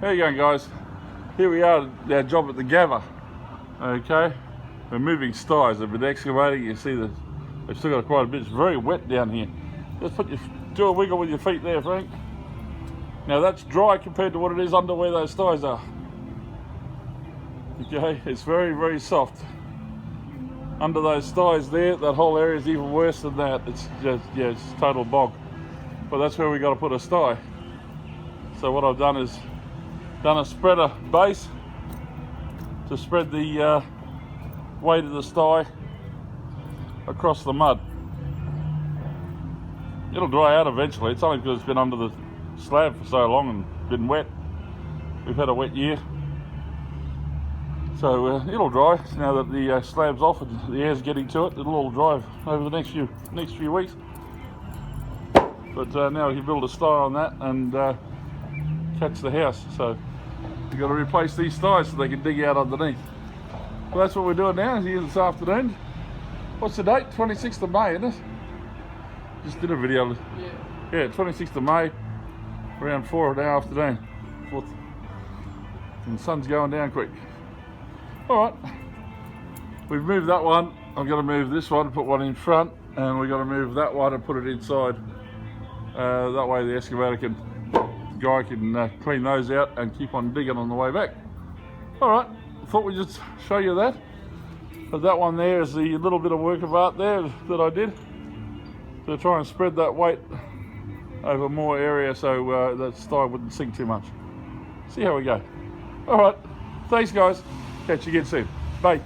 How you going, guys? Here we are at our job at the Gabba. Okay, we're moving stys. They've been excavating. You see that they've still got quite a bit. It's very wet down here. Just do a wiggle with your feet there, Frank. Now that's dry compared to what it is under where those stys are. Okay, it's very, very soft. Under those stys there, that whole area is even worse than that. It's just, yeah, it's total bog. But that's where we got to put a sty. So what I've done is done a spreader base to spread the weight of the sty across the mud. It'll dry out eventually. It's only because it's been under the slab for so long and been wet. We've had a wet year. So it'll dry now that the slab's off and the air's getting to it. It'll all dry over the next few weeks. But now we can build a sty on that and catch the house. So we've got to replace these sties so they can dig out underneath. Well, that's what we're doing now here this afternoon. What's the date? 26th of May, isn't it? Just did a video. Yeah, 26th of May, around 4 in the afternoon. And the sun's going down quick. Alright, we've moved that one. I'm going to move this one, put one in front, and we're going to move that one and put it inside. That way the excavator guy can clean those out and keep on digging on the way back. Alright, I thought we'd just show you that. But that one there is the little bit of work of art there that I did to try and spread that weight over more area so that sty wouldn't sink too much. See how we go. Alright, thanks guys. Catch you again soon. Bye.